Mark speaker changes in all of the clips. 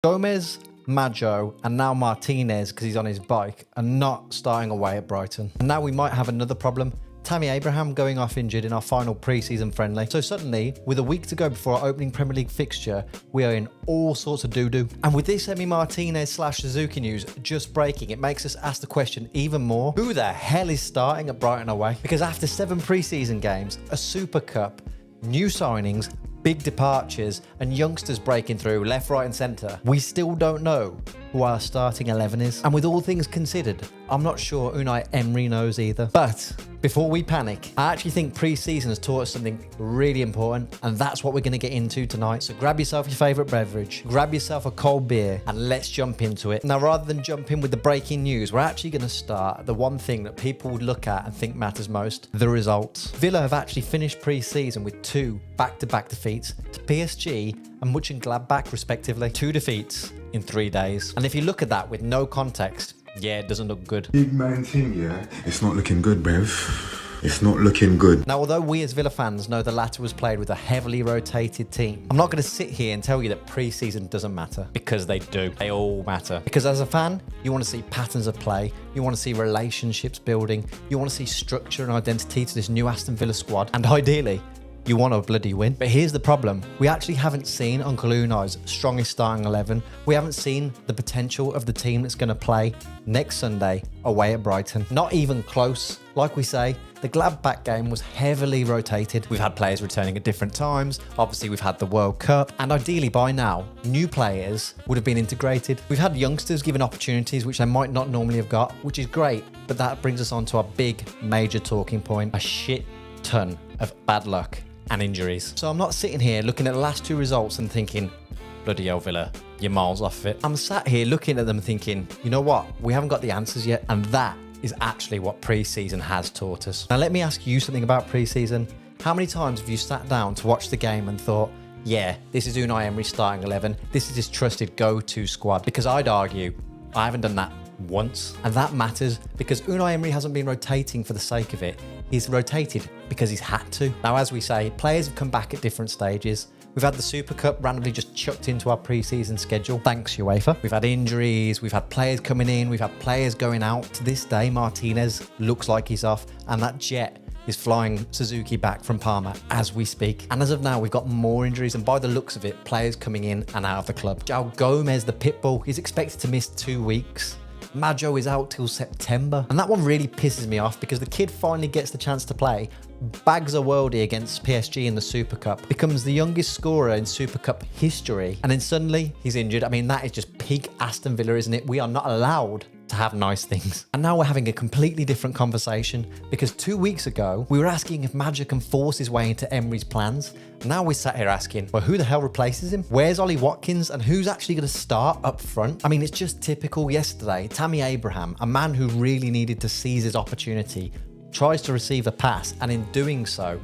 Speaker 1: Gomez, Madjo, and now Martinez, because he's on his bike, are not starting away at Brighton. And now we might have another problem. Tammy Abraham going off injured in our final pre-season friendly. So suddenly, with a week to go before our opening Premier League fixture, we are in all sorts of doo-doo. And with this Emi Martinez / Suzuki news just breaking, it makes us ask the question even more. Who the hell is starting at Brighton away? Because after 7 pre-season games, a Super Cup, new signings, big departures, and youngsters breaking through left, right and centre, we still don't know who our starting 11 is. And with all things considered, I'm not sure Unai Emery knows either. But before we panic, I actually think pre-season has taught us something really important, and that's what we're going to get into tonight. So grab yourself your favourite beverage, grab yourself a cold beer, and let's jump into it. Now, rather than jump in with the breaking news, we're actually going to start the one thing that people would look at and think matters most, the results. Villa have actually finished pre-season with 2 back-to-back defeats to PSG and Mönchengladbach respectively. 2 defeats in 3 days. And if you look at that with no context, yeah, it doesn't look good.
Speaker 2: Big man thing, yeah? It's not looking good, bruv. It's not looking good.
Speaker 1: Now, although we as Villa fans know the latter was played with a heavily rotated team, I'm not going to sit here and tell you that pre-season doesn't matter, because they do. They all matter. Because as a fan, you want to see patterns of play, you want to see relationships building, you want to see structure and identity to this new Aston Villa squad, and ideally, you want a bloody win. But here's the problem. We actually haven't seen Uncle Unai's strongest starting 11. We haven't seen the potential of the team that's going to play next Sunday away at Brighton. Not even close. Like we say, the Gladbach game was heavily rotated. We've had players returning at different times. Obviously, we've had the World Cup. And ideally, by now, new players would have been integrated. We've had youngsters given opportunities which they might not normally have got, which is great. But that brings us on to our big, major talking point. A shit ton of bad luck and injuries. So I'm not sitting here looking at the last 2 results and thinking, bloody hell Villa, you're miles off it. I'm sat here looking at them thinking, you know what? We haven't got the answers yet. And that is actually what pre-season has taught us. Now let me ask you something about pre-season. How many times have you sat down to watch the game and thought, yeah, this is Unai Emery's starting 11. This is his trusted go-to squad? Because I'd argue I haven't done that once. And that matters because Unai Emery hasn't been rotating for the sake of it. He's rotated because he's had to. Now, as we say, players have come back at different stages. We've had the Super Cup randomly just chucked into our pre-season schedule. Thanks, UEFA. We've had injuries. We've had players coming in. We've had players going out. To this day, Martinez looks like he's off. And that jet is flying Suzuki back from Parma as we speak. And as of now, we've got more injuries. And by the looks of it, players coming in and out of the club. João Gomes, the pitbull, is expected to miss 2 weeks. Madjo is out till September. And that one really pisses me off because the kid finally gets the chance to play, bags a worldie against PSG in the Super Cup, becomes the youngest scorer in Super Cup history, and then suddenly he's injured. I mean, that is just peak Aston Villa, isn't it? We are not allowed to have nice things. And now we're having a completely different conversation because 2 weeks ago, we were asking if Madjo can force his way into Emery's plans. Now we're sat here asking, well, who the hell replaces him? Where's Ollie Watkins? And who's actually going to start up front? I mean, it's just typical. Yesterday, Tammy Abraham, a man who really needed to seize his opportunity, tries to receive a pass and in doing so,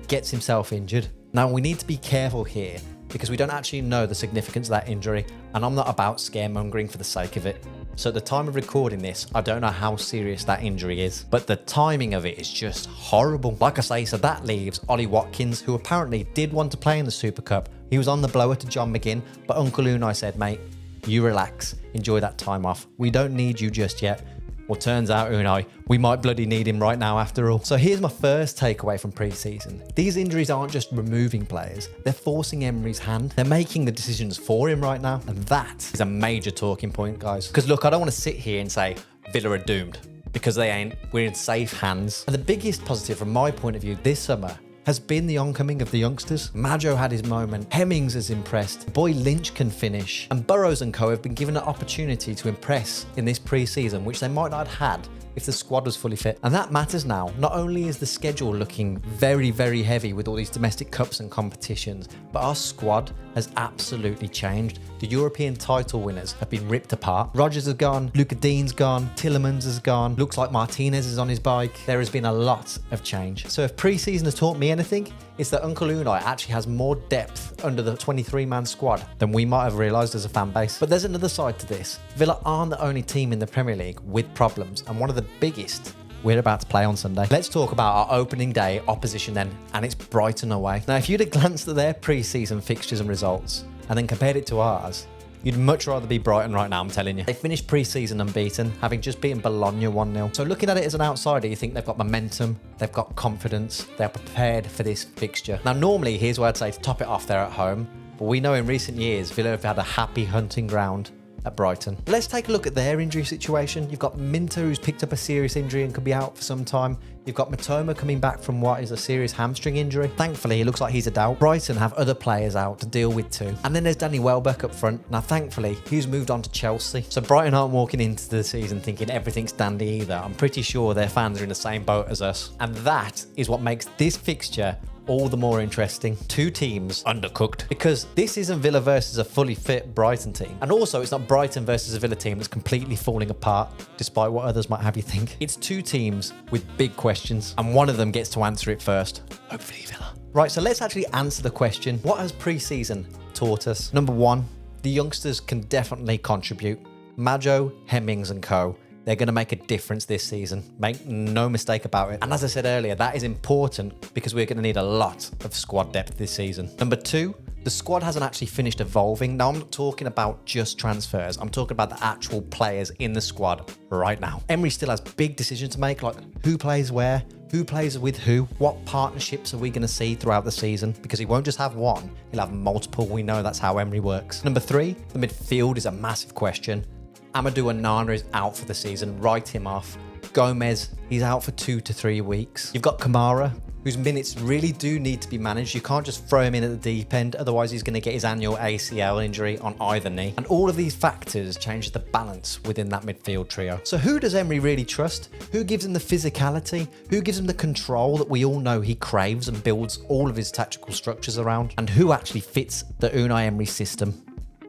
Speaker 1: gets himself injured. Now, we need to be careful here because we don't actually know the significance of that injury, and I'm not about scaremongering for the sake of it. So at the time of recording this, I don't know how serious that injury is, but the timing of it is just horrible. Like I say, so that leaves Ollie Watkins, who apparently did want to play in the Super Cup. He was on the blower to John McGinn, but Uncle Unai said, mate, you relax, enjoy that time off. We don't need you just yet. Well, turns out, Unai, we might bloody need him right now after all. So here's my first takeaway from pre-season. These injuries aren't just removing players, they're forcing Emery's hand. They're making the decisions for him right now. And that is a major talking point, guys. Because look, I don't want to sit here and say Villa are doomed, because they ain't. We're in safe hands. And the biggest positive from my point of view this summer has been the oncoming of the youngsters. Madjo had his moment. Hemmings has impressed. Boy Lynch can finish. And Burrows and co have been given an opportunity to impress in this pre-season, which they might not have had if the squad was fully fit. And that matters now. Not only is the schedule looking very, very heavy with all these domestic cups and competitions, but our squad has absolutely changed. The European title winners have been ripped apart. Rodgers has gone, Luca Dean's gone, Tielemans has gone, looks like Martinez is on his bike. There has been a lot of change. So if pre-season has taught me anything, it's that Uncle Unai actually has more depth under the 23-man squad than we might have realised as a fan base. But there's another side to this. Villa aren't the only team in the Premier League with problems, and one of the biggest we're about to play on Sunday. Let's talk about our opening day opposition then, and it's Brighton away. Now, if you'd have glanced at their pre-season fixtures and results and then compared it to ours, You'd much rather be Brighton right now, I'm telling you. They finished pre-season unbeaten, having just beaten Bologna 1-0. So looking at it as an outsider, you think they've got momentum, they've got confidence, they're prepared for this fixture. Now, normally, here's where I'd say to top it off, they're at home. But we know in recent years, Villa have had a happy hunting ground at Brighton. Let's take a look at their injury situation. You've got Minter, who's picked up a serious injury and could be out for some time. You've got Matoma coming back from what is a serious hamstring injury. Thankfully, it looks like he's a doubt. Brighton have other players out to deal with too. And then there's Danny Welbeck up front. Now, thankfully, he's moved on to Chelsea. So Brighton aren't walking into the season thinking everything's dandy either. I'm pretty sure their fans are in the same boat as us. And that is what makes this fixture all the more interesting. Two teams undercooked, because this isn't Villa versus a fully fit Brighton team. And also, it's not Brighton versus a Villa team that's completely falling apart, despite what others might have you think. It's two teams with big questions, and one of them gets to answer it first. Hopefully Villa. Right, so let's actually answer the question. What has pre-season taught us? Number one, the youngsters can definitely contribute. Madjo, Hemmings and co. They're going to make a difference this season. Make no mistake about it. And as I said earlier, that is important because we're going to need a lot of squad depth this season. Number two, the squad hasn't actually finished evolving. Now, I'm not talking about just transfers. I'm talking about the actual players in the squad right now. Emery still has big decisions to make, like who plays where, who plays with who, what partnerships are we going to see throughout the season? Because he won't just have one, he'll have multiple. We know that's how Emery works. Number three, the midfield is a massive question. Amadou Onana is out for the season. Write him off. Gomez, he's out for 2 to 3 weeks. You've got Kamara, whose minutes really do need to be managed. You can't just throw him in at the deep end, otherwise he's going to get his annual ACL injury on either knee. And all of these factors change the balance within that midfield trio. So who does Emery really trust? Who gives him the physicality? Who gives him the control that we all know he craves and builds all of his tactical structures around? And who actually fits the Unai Emery system?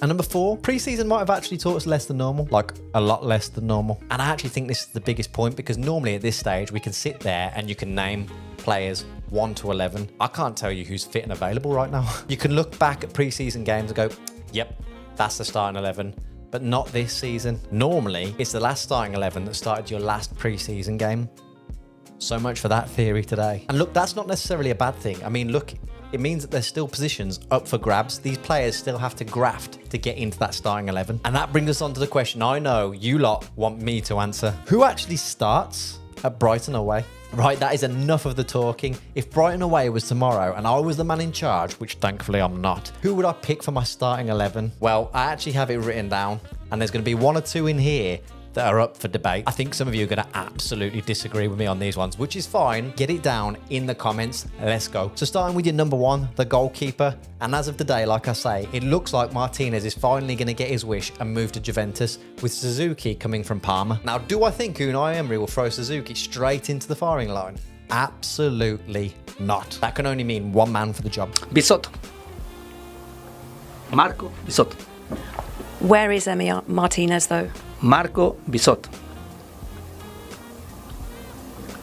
Speaker 1: And number four, pre-season might have actually taught us less than normal, like a lot less than normal. And I actually think this is the biggest point, because normally at this stage, we can sit there and you can name players 1 to 11. I can't tell you who's fit and available right now. You can look back at pre-season games and go, yep, that's the starting 11. But not this season. Normally, it's the last starting 11 that started your last pre-season game. So much for that theory today. And look, that's not necessarily a bad thing. I mean, look, it means that there's still positions up for grabs. These players still have to graft to get into that starting 11. And that brings us on to the question I know you lot want me to answer. Who actually starts at Brighton away? Right, that is enough of the talking. If Brighton away was tomorrow and I was the man in charge, which thankfully I'm not, who would I pick for my starting 11? Well, I actually have it written down, and there's going to be 1 or 2 in here that are up for debate. I think some of you are going to absolutely disagree with me on these ones, which is fine. Get it down in the comments. Let's go. So starting with your number one, the goalkeeper. And as of today, like I say, it looks like Martinez is finally going to get his wish and move to Juventus, with Suzuki coming from Parma. Now, do I think Unai Emery will throw Suzuki straight into the firing line? Absolutely not. That can only mean one man for the job.
Speaker 3: Bisotto. Marco Bisotto.
Speaker 4: Where is Emi Martinez, though?
Speaker 3: Marco Bisotto.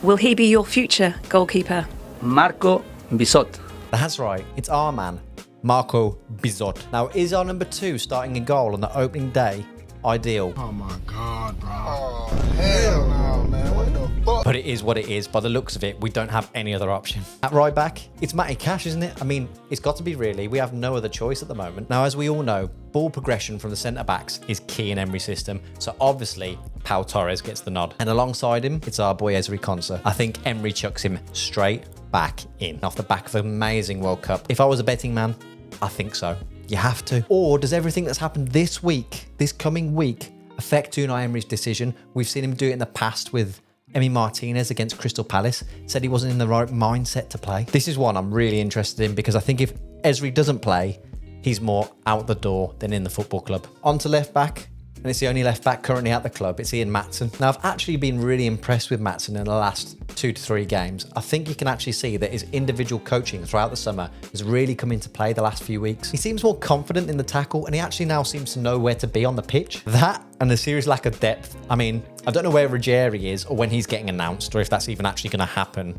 Speaker 4: Will he be your future goalkeeper?
Speaker 3: Marco Bisotto.
Speaker 1: That's right, it's our man, Marco Bisotto. Now, is our number 2 starting in goal on the opening day ideal?
Speaker 5: Oh my God, bro. Oh, hell no, man. What the fuck?
Speaker 1: But it is what it is. By the looks of it, we don't have any other option. At right back, it's Matty Cash, isn't it? I mean, it's got to be really. We have no other choice at the moment. Now, as we all know, ball progression from the centre-backs is key in Emery's system. So obviously, Pau Torres gets the nod. And alongside him, it's our boy Ezri Konsa. I think Emery chucks him straight back in off the back of an amazing World Cup. If I was a betting man, I think so. You have to. Or does everything that's happened this week, this coming week, affect Unai Emery's decision? We've seen him do it in the past with Emi Martinez against Crystal Palace. Said he wasn't in the right mindset to play. This is one I'm really interested in, because I think if Ezri doesn't play, he's more out the door than in the football club. On to left back. And it's the only left back currently at the club. It's Ian Maatsen. Now, I've actually been really impressed with Maatsen in the last 2 to 3 games. I think you can actually see that his individual coaching throughout the summer has really come into play the last few weeks. He seems more confident in the tackle, and he actually now seems to know where to be on the pitch. That and the serious lack of depth. I mean, I don't know where Ruggieri is or when he's getting announced, or if that's even actually going to happen.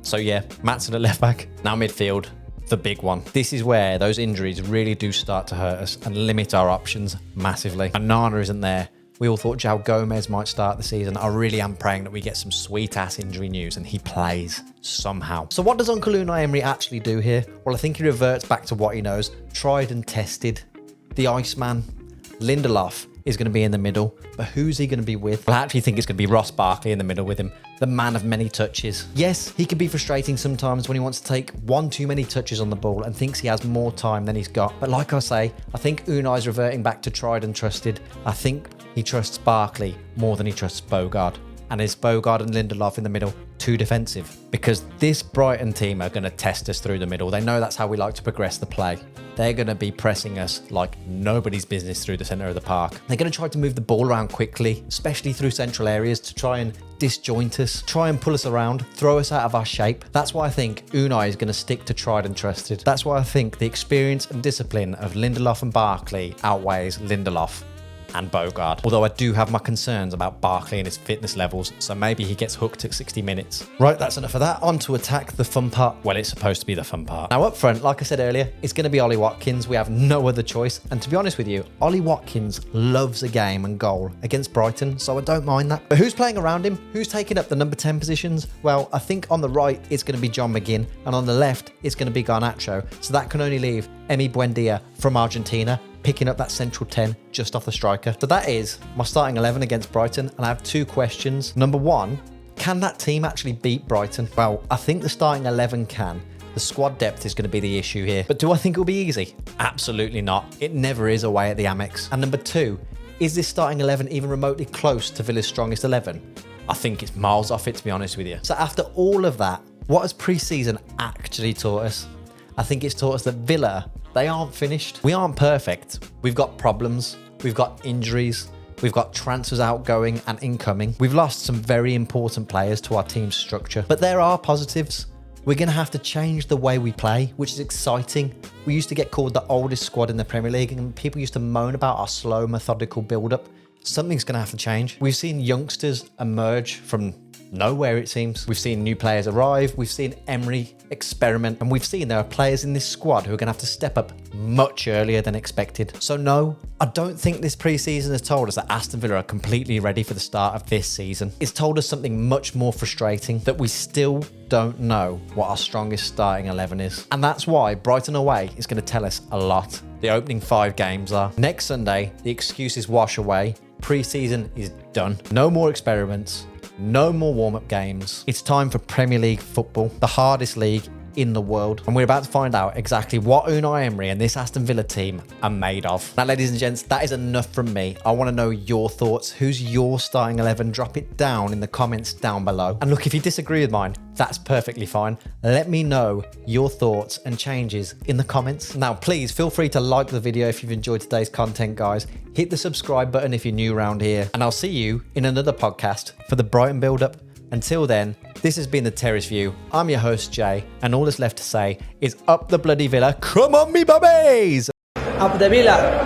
Speaker 1: So yeah, Maatsen at left back. Now midfield. The big one. This is where those injuries really do start to hurt us and limit our options massively. Onana isn't there. We all thought João Gomes might start the season. I really am praying that we get some sweet-ass injury news and he plays somehow. So what does Uncle Unai Emery actually do here? Well, I think he reverts back to what he knows. Tried and tested. the Iceman, Lindelof, is going to be in the middle, but who's he going to be with? Well, I actually think it's going to be Ross Barkley in the middle with him, the man of many touches. Yes, he can be frustrating sometimes when he wants to take one too many touches on the ball and thinks he has more time than he's got. But like I say, I think Unai's reverting back to tried and trusted. I think he trusts Barkley more than he trusts Bogard. And is Bogard and Lindelof in the middle too defensive? Because this Brighton team are going to test us through the middle. They know that's how we like to progress the play. They're going to be pressing us like nobody's business through the centre of the park. They're going to try to move the ball around quickly, especially through central areas, to try and disjoint us, try and pull us around, throw us out of our shape. That's why I think Unai is going to stick to tried and trusted. That's why I think the experience and discipline of Lindelof and Barkley outweighs Lindelof and Bogard. Although I do have my concerns about Barkley and his fitness levels, so maybe he gets hooked at 60 minutes. Right, that's enough of that. On to attack, the fun part. Well, it's supposed to be the fun part. Now up front, like I said earlier, it's going to be Ollie Watkins. We have no other choice. And to be honest with you, Ollie Watkins loves a game and goal against Brighton, so I don't mind that. But who's playing around him? Who's taking up the number 10 positions? Well, I think on the right, it's going to be John McGinn, and on the left, it's going to be Garnacho. So that can only leave Emi Buendia from Argentina picking up that central 10 just off the striker. So that is my starting 11 against Brighton, and I have two questions. Number one, can that team actually beat Brighton? Well, I think the starting 11 can. The squad depth is going to be the issue here. But do I think it'll be easy? Absolutely not. It never is away at the Amex. And number two, is this starting 11 even remotely close to Villa's strongest 11? I think it's miles off it, to be honest with you. So after all of that, what has pre-season actually taught us? I think it's taught us that Villa, they aren't finished. We aren't perfect. We've got problems. We've got injuries. We've got transfers outgoing and incoming. We've lost some very important players to our team's structure. But there are positives. We're going to have to change the way we play, which is exciting. We used to get called the oldest squad in the Premier League, and people used to moan about our slow, methodical build-up. Something's going to have to change. We've seen youngsters emerge from nowhere, it seems. We've seen new players arrive. We've seen Emery experiment, and we've seen there are players in this squad who are going to have to step up much earlier than expected. So no, I don't think this pre-season has told us that Aston Villa are completely ready for the start of this season. It's told us something much more frustrating, that we still don't know what our strongest starting 11 is. And that's why Brighton away is going to tell us a lot. The opening 5 games are. Next Sunday, the excuses wash away. Pre-season is done. No more experiments. No more warm-up games. It's time for Premier League football, the hardest league in the world. And we're about to find out exactly what Unai Emery and this Aston Villa team are made of. Now, ladies and gents, that is enough from me. I want to know your thoughts. Who's your starting 11? Drop it down in the comments down below. And look, if you disagree with mine, that's perfectly fine. Let me know your thoughts and changes in the comments. Now, please feel free to like the video if you've enjoyed today's content, guys. Hit the subscribe button if you're new around here. And I'll see you in another podcast for the Brighton build-up. Until then, this has been the Terrace View. I'm your host, Jay, and all that's left to say is up the bloody Villa. Come on, me bubbies!
Speaker 3: Up the Villa.